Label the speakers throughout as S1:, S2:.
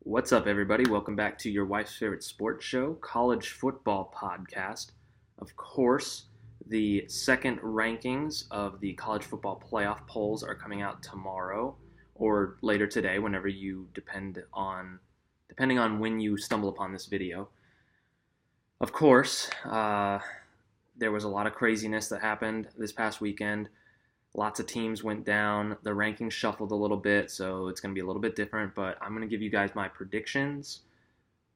S1: What's up, everybody? Welcome back to your wife's favorite sports show, College Football Podcast. Of course, the second rankings of the College Football Playoff polls are coming out tomorrow or later today, whenever you depending on when you stumble upon this video. Of course, there was a lot of craziness that happened this past weekend. Lots of teams went down. The rankings shuffled a little bit, so it's going to be a little bit different. But I'm going to give you guys my predictions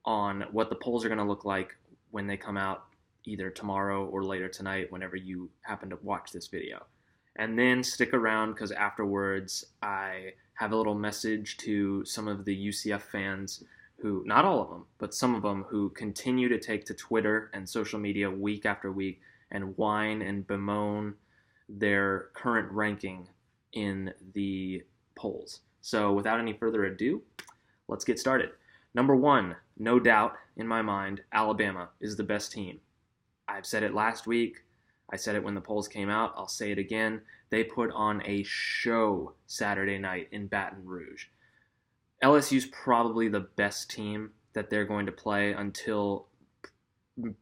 S1: on what the polls are going to look like when they come out either tomorrow or later tonight, whenever you happen to watch this video. And then stick around, because afterwards I have a little message to some of the UCF fans who, not all of them, but some of them, who continue to take to Twitter and social media week after week and whine and bemoan their current ranking in the polls. So without any further ado, let's get started. Number one, no doubt in my mind, Alabama is the best team. I've said it last week. I said it when the polls came out. I'll say it again. They put on a show Saturday night in Baton Rouge. LSU's probably the best team that they're going to play until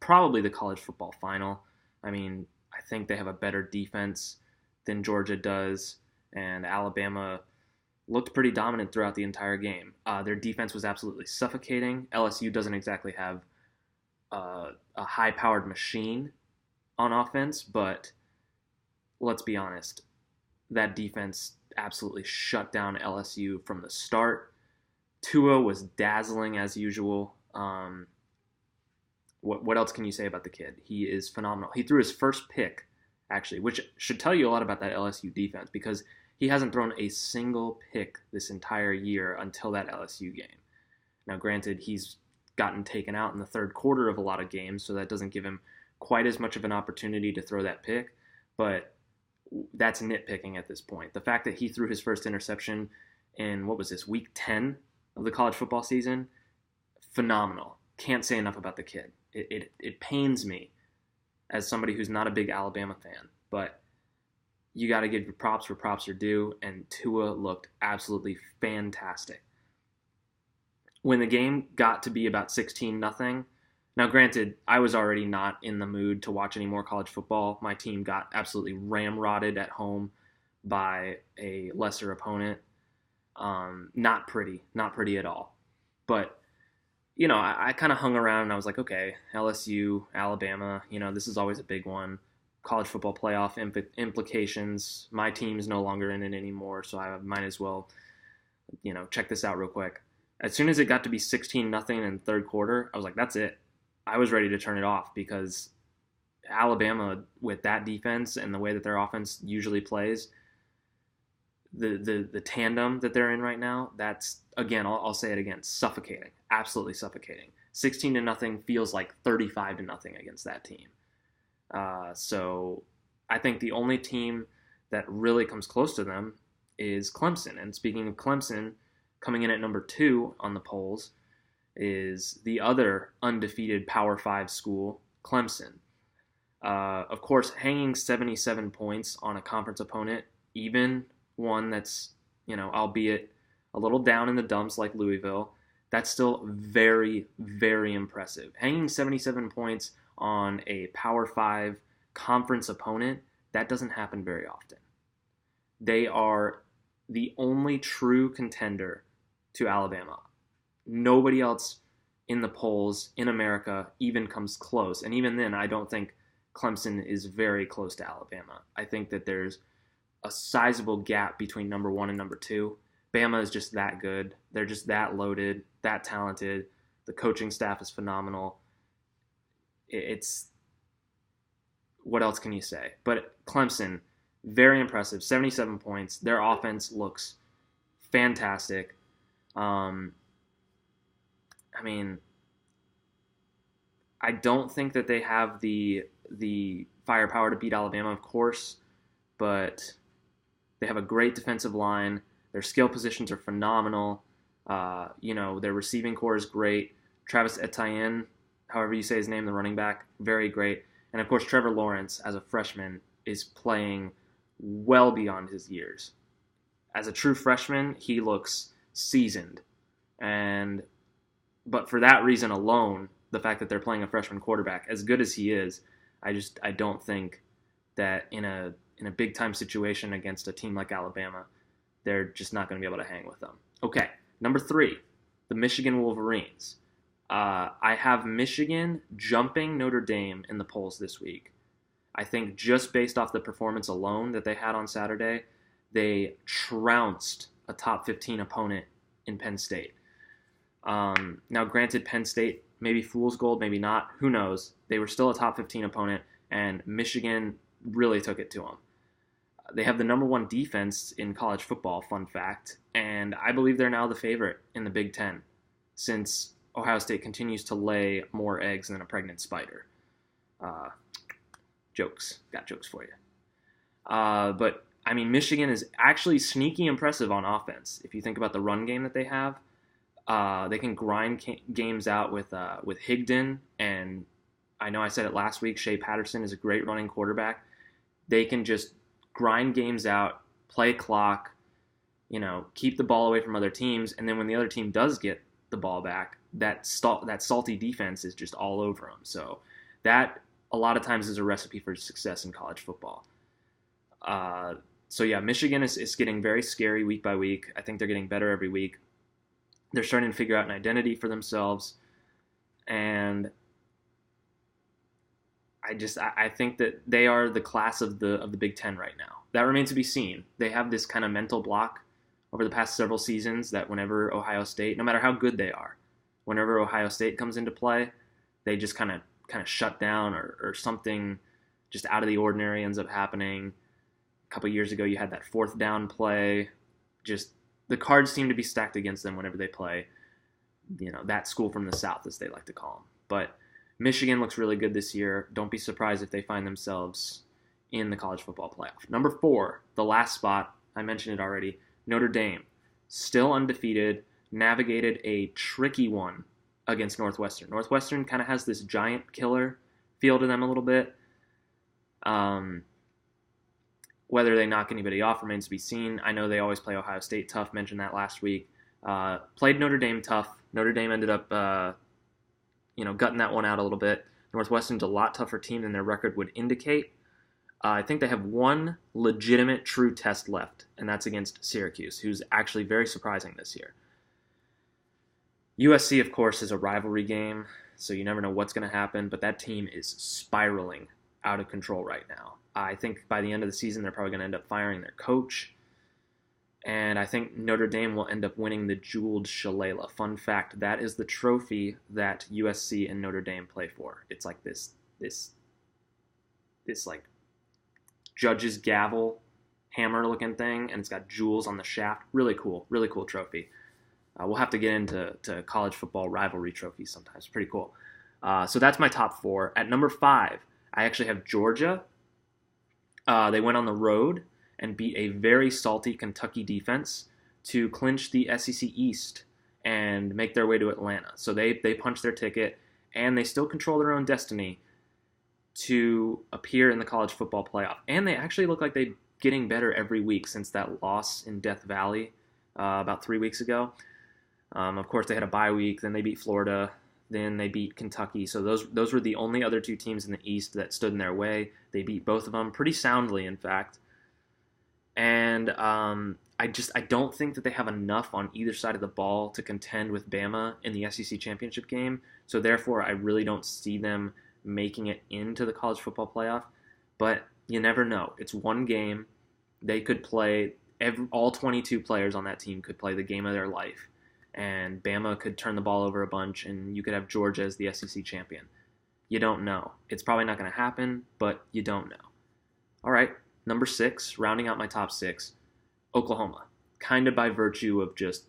S1: probably the college football final. I mean, I think they have a better defense than Georgia does, and Alabama looked pretty dominant throughout the entire game. Their defense was absolutely suffocating. LSU doesn't exactly have a high-powered machine on offense, but let's be honest, that defense absolutely shut down LSU from the start. Tua was dazzling as usual. What else can you say about the kid? He is phenomenal. He threw his first pick, actually, which should tell you a lot about that LSU defense, because he hasn't thrown a single pick this entire year until that LSU game. Now, granted, he's gotten taken out in the third quarter of a lot of games, so that doesn't give him quite as much of an opportunity to throw that pick, but that's nitpicking at this point. The fact that he threw his first interception in, week 10 of the college football season, phenomenal. Can't say enough about the kid. It pains me as somebody who's not a big Alabama fan, but you got to give props where props are due, and Tua looked absolutely fantastic. When the game got to be about 16-0, now granted, I was already not in the mood to watch any more college football. My team got absolutely ramrodded at home by a lesser opponent. Not pretty at all. But you know, I kind of hung around and I was like, okay, LSU, Alabama, this is always a big one. College football playoff implications. My team's no longer in it anymore, so I might as well, check this out real quick. As soon as it got to be 16-0 in the third quarter, I was like, that's it. I was ready to turn it off, because Alabama, with that defense and the way that their offense usually plays, the tandem that they're in right now, that's, again, I'll say it again, suffocating, absolutely suffocating. 16-0 feels like 35-0 against that team. So I think the only team that really comes close to them is Clemson. And speaking of Clemson, coming in at number 2 on the polls is the other undefeated Power 5 school, Clemson. Of course, hanging 77 points on a conference opponent, even one that's, albeit a little down in the dumps like Louisville, that's still very, very impressive. Hanging 77 points on a Power 5 conference opponent, that doesn't happen very often. They are the only true contender to Alabama. Nobody else in the polls in America even comes close. And even then, I don't think Clemson is very close to Alabama. I think that there's a sizable gap between number 1 and number 2. Bama is just that good. They're just that loaded, that talented. The coaching staff is phenomenal. It's, what else can you say? But Clemson, very impressive, 77 points. Their offense looks fantastic. I don't think that they have the firepower to beat Alabama, of course, but they have a great defensive line. Their skill positions are phenomenal. Their receiving core is great. Travis Etienne, however you say his name, the running back, very great. And of course, Trevor Lawrence, as a freshman, is playing well beyond his years. As a true freshman, he looks seasoned. And But for that reason alone, the fact that they're playing a freshman quarterback, as good as he is, I don't think that in a big time situation against a team like Alabama, they're just not going to be able to hang with them. Okay, number 3, the Michigan Wolverines. I have Michigan jumping Notre Dame in the polls this week. I think just based off the performance alone that they had on Saturday, they trounced a top 15 opponent in Penn State. Now, granted, Penn State, maybe fool's gold, maybe not. Who knows? They were still a top 15 opponent, and Michigan really took it to them. They have the number 1 defense in college football, fun fact, and I believe they're now the favorite in the Big Ten since Ohio State continues to lay more eggs than a pregnant spider. Got jokes for you. But, I mean, Michigan is actually sneaky impressive on offense. If you think about the run game that they have, they can grind games out with Higdon, and I know I said it last week, Shea Patterson is a great running quarterback. They can just grind games out, play clock, keep the ball away from other teams, and then when the other team does get the ball back, that salty defense is just all over them. So that a lot of times is a recipe for success in college football. So yeah, Michigan is getting very scary week by week. I think they're getting better every week. They're starting to figure out an identity for themselves, and I think that they are the class of the Big Ten right now. That remains to be seen. They have this kind of mental block over the past several seasons that whenever Ohio State, no matter how good they are, whenever Ohio State comes into play, they just kind of shut down or something just out of the ordinary ends up happening. A couple years ago, you had that 4th down play. Just the cards seem to be stacked against them whenever they play, that school from the South, as they like to call them. But Michigan looks really good this year. Don't be surprised if they find themselves in the college football playoff. Number 4, the last spot, I mentioned it already, Notre Dame. Still undefeated, navigated a tricky one against Northwestern. Northwestern kind of has this giant killer feel to them a little bit. Whether they knock anybody off remains to be seen. I know they always play Ohio State tough, mentioned that last week. Played Notre Dame tough. Notre Dame ended up gutting that one out a little bit. Northwestern's a lot tougher team than their record would indicate. I think they have one legitimate true test left, and that's against Syracuse, who's actually very surprising this year. USC, of course, is a rivalry game, so you never know what's going to happen, but that team is spiraling out of control right now. I think by the end of the season, they're probably going to end up firing their coach, and I think Notre Dame will end up winning the Jeweled Shillelagh. Fun fact, that is the trophy that USC and Notre Dame play for. It's like this like judge's gavel hammer looking thing, and it's got jewels on the shaft. Really cool trophy. We'll have to get into college football rivalry trophies sometimes. Pretty cool. So that's my top 4. At number 5, I actually have Georgia. They went on the road and beat a very salty Kentucky defense to clinch the SEC East and make their way to Atlanta. So they punched their ticket, and they still control their own destiny to appear in the college football playoff. And they actually look like they're getting better every week since that loss in Death Valley about 3 weeks ago. Of course, they had a bye week, then they beat Florida, then they beat Kentucky. So those were the only other 2 teams in the East that stood in their way. They beat both of them pretty soundly, in fact. And I don't think that they have enough on either side of the ball to contend with Bama in the SEC championship game. So therefore, I really don't see them making it into the college football playoff. But you never know. It's one game. They could play, all 22 players on that team could play the game of their life. And Bama could turn the ball over a bunch, and you could have Georgia as the SEC champion. You don't know. It's probably not going to happen, but you don't know. All right, number 6, rounding out my top 6, Oklahoma. Kind of by virtue of just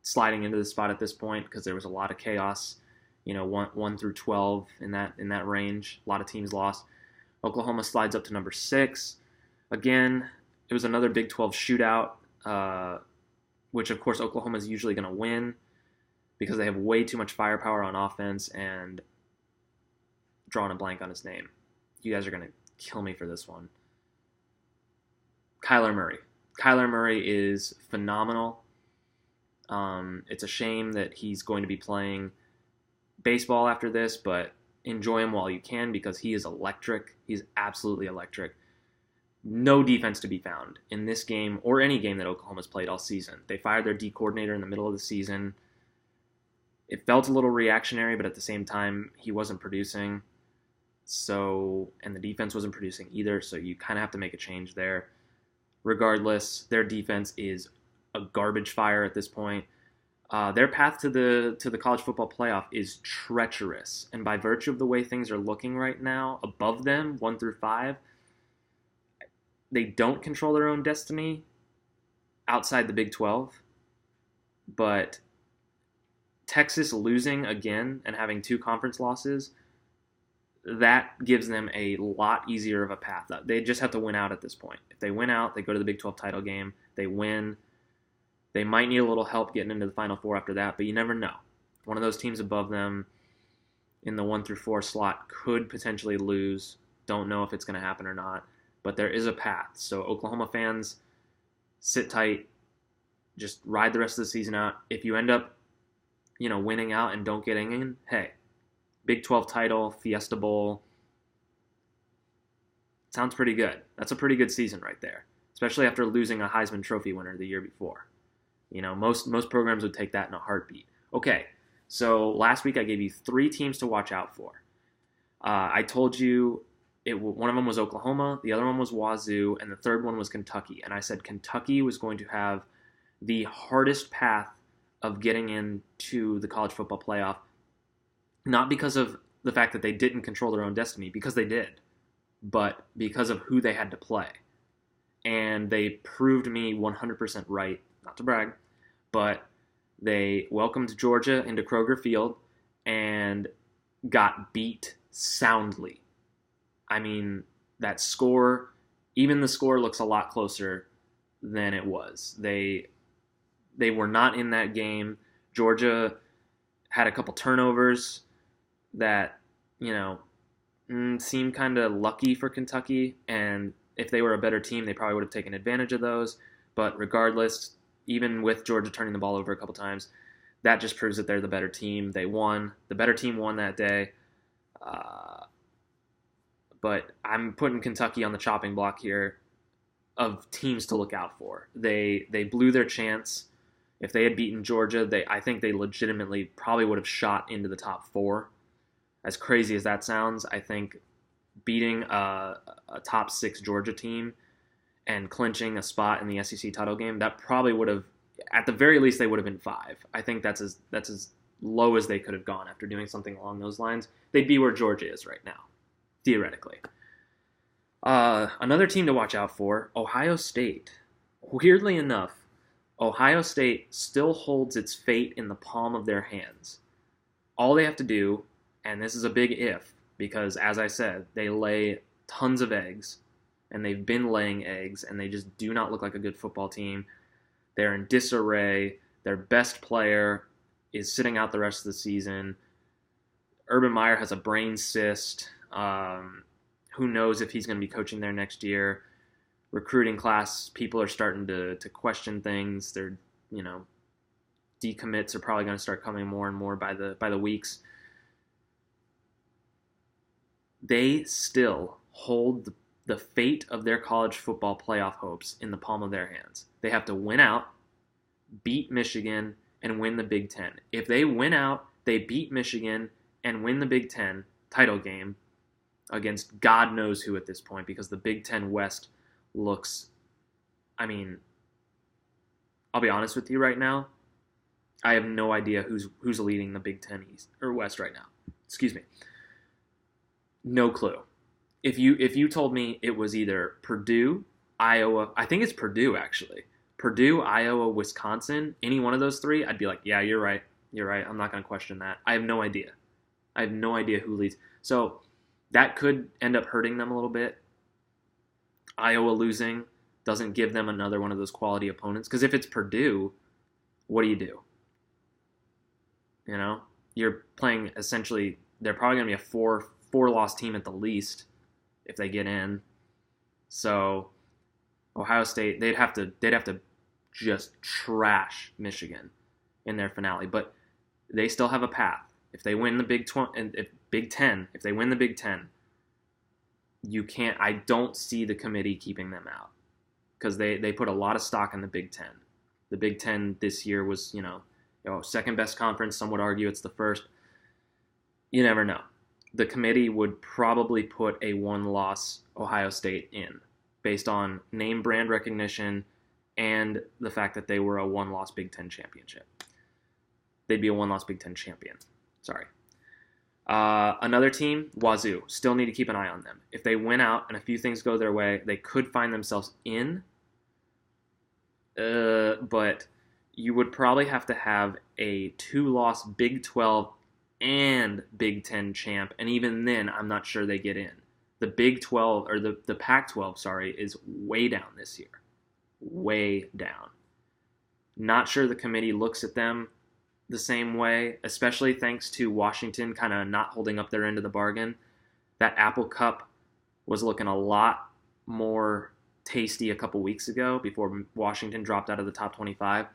S1: sliding into the spot at this point, because there was a lot of chaos, 1 through 12 in that range. A lot of teams lost. Oklahoma slides up to number 6. Again, it was another Big 12 shootout, which, of course, Oklahoma is usually going to win because they have way too much firepower on offense, and drawing a blank on his name. You guys are going to kill me for this one. Kyler Murray. Kyler Murray is phenomenal. It's a shame that he's going to be playing baseball after this, but enjoy him while you can because he is electric. He's absolutely electric. No defense to be found in this game or any game that Oklahoma's played all season. They fired their D coordinator in the middle of the season. It felt a little reactionary, but at the same time, he wasn't producing. So, and the defense wasn't producing either, so you kind of have to make a change there. Regardless, their defense is a garbage fire at this point. Their path to the college football playoff is treacherous, and by virtue of the way things are looking right now, above them, 1 through 5, they don't control their own destiny outside the Big 12. But Texas losing again and having 2 conference losses, that gives them a lot easier of a path. They just have to win out at this point. If they win out, they go to the Big 12 title game. They win. They might need a little help getting into the Final Four after that, but you never know. One of those teams above them in the 1 through 4 slot could potentially lose. Don't know if it's going to happen or not, but there is a path. So Oklahoma fans, sit tight. Just ride the rest of the season out. If you end up, winning out and don't get in, hey, Big 12 title, Fiesta Bowl. Sounds pretty good. That's a pretty good season right there, especially after losing a Heisman Trophy winner the year before. Most programs would take that in a heartbeat. Okay, so last week I gave you 3 teams to watch out for. I told you one of them was Oklahoma, the other one was Wazoo, and the third one was Kentucky. And I said Kentucky was going to have the hardest path of getting into the college football playoff, not because of the fact that they didn't control their own destiny, because they did, but because of who they had to play. And they proved me 100% right, not to brag, but they welcomed Georgia into Kroger Field and got beat soundly. I mean, that score, even the score looks a lot closer than it was. They were not in that game. Georgia had a couple turnovers that, seemed kind of lucky for Kentucky, and if they were a better team, they probably would have taken advantage of those. But regardless, even with Georgia turning the ball over a couple times, that just proves that they're the better team. They won. The better team won that day. But I'm putting Kentucky on the chopping block here of teams to look out for. They blew their chance. If they had beaten Georgia, I think they legitimately probably would have shot into the top 4. As crazy as that sounds, I think beating a top 6 Georgia team and clinching a spot in the SEC title game, that probably would have, at the very least, they would have been 5. I think that's as low as they could have gone after doing something along those lines. They'd be where Georgia is right now, theoretically. Another team to watch out for, Ohio State. Weirdly enough, Ohio State still holds its fate in the palm of their hands. All they have to do, and this is a big if, because as I said, they lay tons of eggs, and they've been laying eggs, and they just do not look like a good football team. They're in disarray. Their best player is sitting out the rest of the season. Urban Meyer has a brain cyst. Who knows if he's going to be coaching there next year. Recruiting class, people are starting to question things. They're, decommits are probably going to start coming more and more by the weeks. They still hold the fate of their college football playoff hopes in the palm of their hands. They have to win out, beat Michigan, and win the Big Ten. If they win out, they beat Michigan, and win the Big Ten title game against God knows who at this point, because the Big Ten West looks, I'll be honest with you right now, I have no idea who's leading the Big Ten East or West right now. Excuse me. No clue. If you told me it was either Purdue, Iowa, I think it's Purdue actually. Purdue, Iowa, Wisconsin, any one of those 3, I'd be like, yeah, you're right. You're right. I'm not going to question that. I have no idea. I have no idea who leads. So that could end up hurting them a little bit. Iowa losing doesn't give them another one of those quality opponents. Because if it's Purdue, what do? You're playing essentially, they're probably going to be a four-loss team at the least if they get in. So Ohio State, they'd have to just trash Michigan. in their finale, but they still have a path. If they win the Big Ten, if they win the Big Ten, I don't see the committee keeping them out because they put a lot of stock in the Big Ten. The Big Ten this year was, second best conference. Some would argue it's the first. You never know. The committee would probably put a one-loss Ohio State in based on name brand recognition and the fact that they were a one-loss Big Ten championship. They'd be a one-loss Big Ten champion. Sorry. Another team, Wazoo. Still need to keep an eye on them. If they win out and a few things go their way, they could find themselves in. But you would probably have to have a two-loss Big 12 and Big 10 champ, and even then, I'm not sure they get in. The Big 12, or the Pac-12, is way down this year. Way down. Not sure the committee looks at them the same way, especially thanks to Washington kind of not holding up their end of the bargain. That Apple Cup was looking a lot more tasty a couple weeks ago before Washington dropped out of the top 25.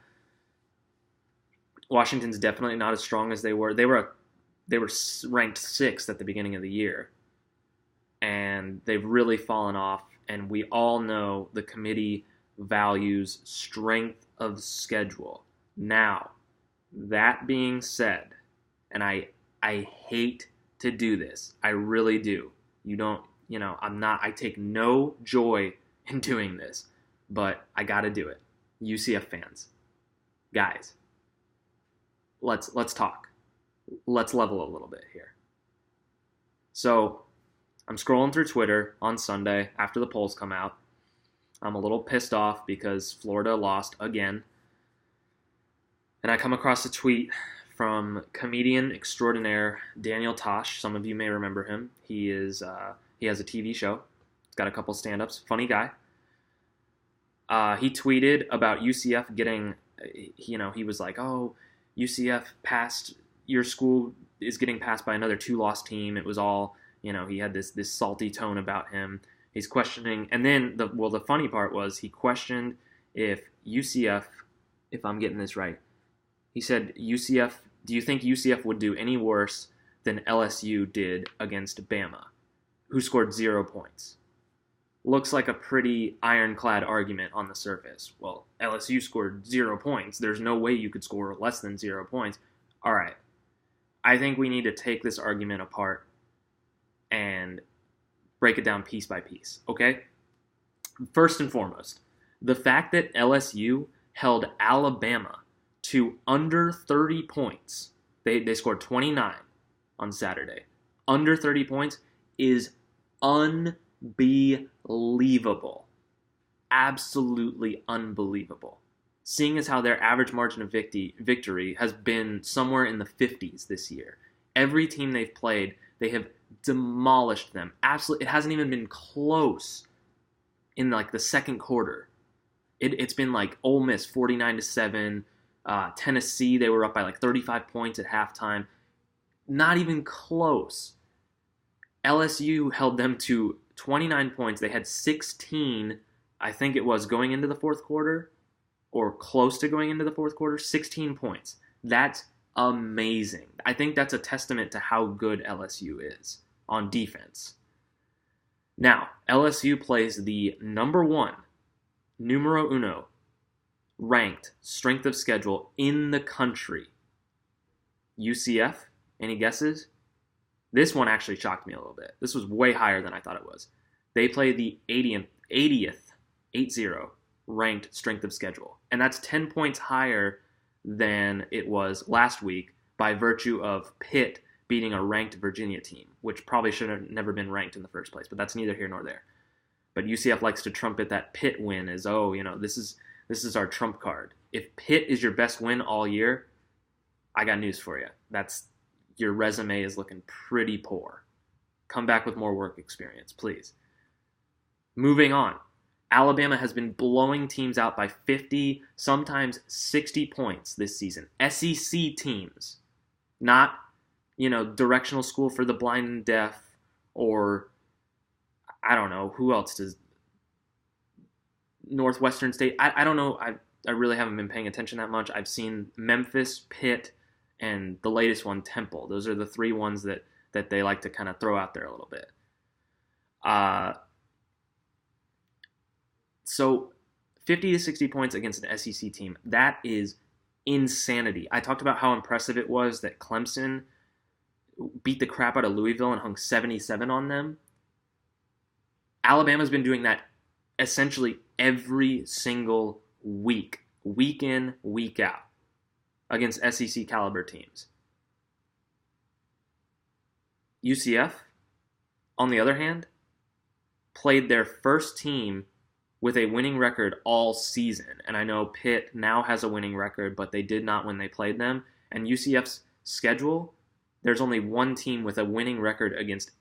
S1: Washington's definitely not as strong as they were. They were ranked 6th at the beginning of the year, and they've really fallen off, and we all know the committee values strength of schedule. Now, that being said, and I hate to do this. I really do. I take no joy in doing this, but I got to do it. UCF fans, guys, let's talk. Let's level a little bit here. So, I'm scrolling through Twitter on Sunday after the polls come out. I'm a little pissed off because Florida lost again. And I come across a tweet from comedian extraordinaire Daniel Tosh. Some of you may remember him. He has a TV show. He's got a couple stand-ups. Funny guy. He tweeted about UCF getting, he was like, oh, UCF passed, your school is getting passed by another two-loss team. It was all, he had this salty tone about him. He's questioning, and then the funny part was he questioned if UCF, if I'm getting this right, he said, UCF, do you think UCF would do any worse than LSU did against Bama, who scored 0 points? Looks like a pretty ironclad argument on the surface. Well, LSU scored 0 points. There's no way you could score less than 0 points. All right. I think we need to take this argument apart and break it down piece by piece, okay? First and foremost, the fact that LSU held Alabama to under 30 points, they scored 29 on Saturday, under 30 points is unbelievable. Absolutely unbelievable. Seeing as how their average margin of victory has been somewhere in the 50s this year. Every team they've played, they have demolished them. Absolutely, it hasn't even been close in like the second quarter. It's been like Ole Miss 49-7, Tennessee, they were up by like 35 points at halftime. Not even close. LSU held them to 29 points. They had 16, I think it was, going into the fourth quarter, or close to going into the fourth quarter, 16 points. That's amazing. I think that's a testament to how good LSU is on defense. Now, LSU plays the number 1, numero uno, ranked strength of schedule in the country. UCF, any guesses? This one actually shocked me a little bit. This was way higher than I thought it was. They play the 80th ranked strength of schedule. And that's 10 points higher than it was last week by virtue of Pitt beating a ranked Virginia team, which probably should have never been ranked in the first place, but that's neither here nor there. But UCF likes to trumpet that Pitt win as, this is our trump card. If Pitt is your best win all year, I got news for you. Your resume is looking pretty poor. Come back with more work experience, please. Moving on. Alabama has been blowing teams out by 50, sometimes 60 points this season. SEC teams, not, directional school for the blind and deaf, or, I don't know, who else does, Northwestern State, I don't know, I really haven't been paying attention that much. I've seen Memphis, Pitt, and the latest one, Temple. Those are the three ones that they like to kind of throw out there a little bit. So 50 to 60 points against an SEC team, that is insanity. I talked about how impressive it was that Clemson beat the crap out of Louisville and hung 77 on them. Alabama's been doing that essentially every single week in, week out, against SEC caliber teams. UCF, on the other hand, played their first team with a winning record all season. And I know Pitt now has a winning record, but they did not when they played them. And UCF's schedule, there's only one team with a winning record against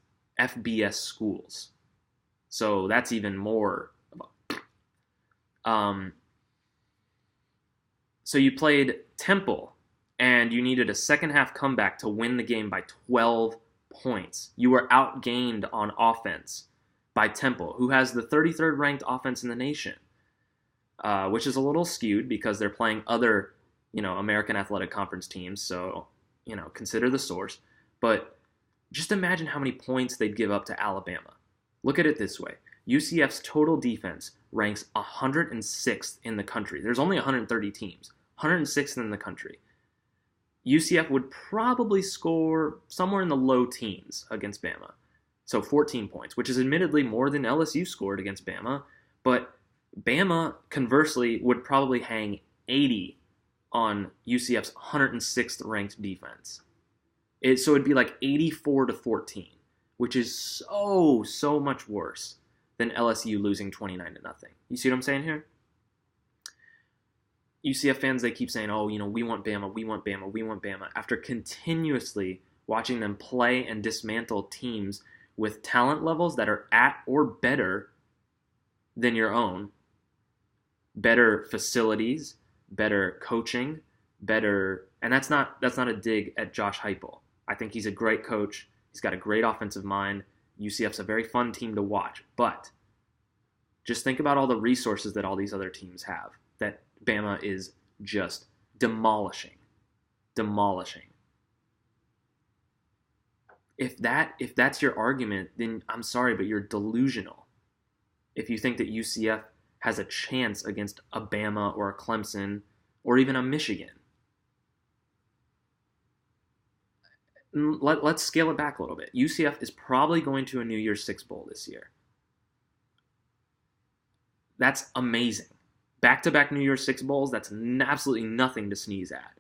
S1: FBS schools. So that's even more. So you played Temple, and you needed a second half comeback to win the game by 12 points. You were outgained on offense by Temple, who has the 33rd ranked offense in the nation, which is a little skewed because they're playing other, American Athletic Conference teams. So, consider the source. But just imagine how many points they'd give up to Alabama. Look at it this way. UCF's total defense ranks 106th in the country. There's only 130 teams, 106th in the country. UCF would probably score somewhere in the low teens against Bama. So 14 points, which is admittedly more than LSU scored against Bama. But Bama, conversely, would probably hang 80 on UCF's 106th ranked defense. So it'd be like 84 to 14, which is so much worse than LSU losing 29 to nothing. You see what I'm saying here? UCF fans, they keep saying, we want Bama, we want Bama, we want Bama, after continuously watching them play and dismantle teams with talent levels that are at or better than your own, better facilities, better coaching, and that's not a dig at Josh Heupel. I think he's a great coach. He's got a great offensive mind. UCF's a very fun team to watch, but just think about all the resources that all these other teams have that Bama is just demolishing. If that's your argument, then I'm sorry, but you're delusional. If you think that UCF has a chance against a Bama or a Clemson or even a Michigan. Let's scale it back a little bit. UCF is probably going to a New Year's Six Bowl this year. That's amazing. Back-to-back New Year's Six Bowls, that's absolutely nothing to sneeze at.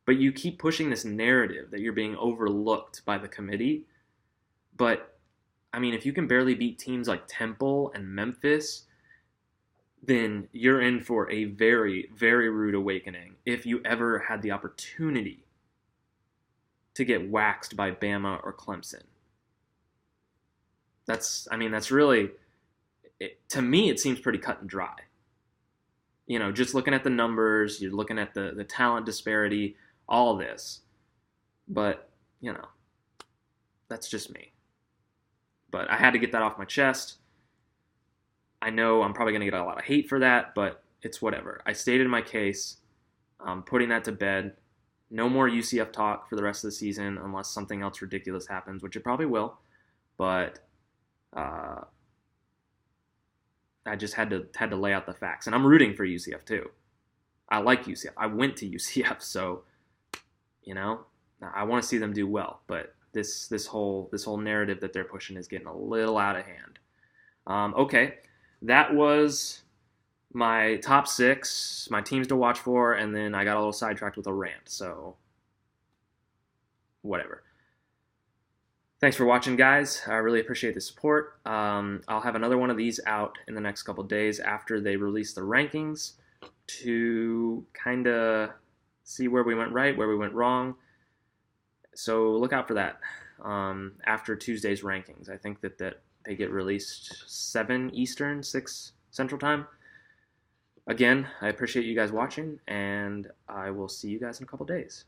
S1: But you keep pushing this narrative that you're being overlooked by the committee. But, if you can barely beat teams like Temple and Memphis, then you're in for a very, very rude awakening if you ever had the opportunity to get waxed by Bama or Clemson. That's really, to me, it seems pretty cut and dry. Just looking at the numbers, you're looking at the talent disparity, all this. But, that's just me. But I had to get that off my chest. I know I'm probably going to get a lot of hate for that, but it's whatever. I stated my case. I'm putting that to bed. No more UCF talk for the rest of the season unless something else ridiculous happens, which it probably will. But I just had to lay out the facts. And I'm rooting for UCF too. I like UCF. I went to UCF, so I want to see them do well. But this whole narrative that they're pushing is getting a little out of hand. Okay, that was my top 6, my teams to watch for, and then I got a little sidetracked with a rant. So whatever. Thanks for watching, guys. I really appreciate the support. I'll have another one of these out in the next couple days after they release the rankings to kind of see where we went right, where we went wrong. So look out for that after Tuesday's rankings. I think that they get released 7 Eastern, 6 Central Time. Again, I appreciate you guys watching, and I will see you guys in a couple days.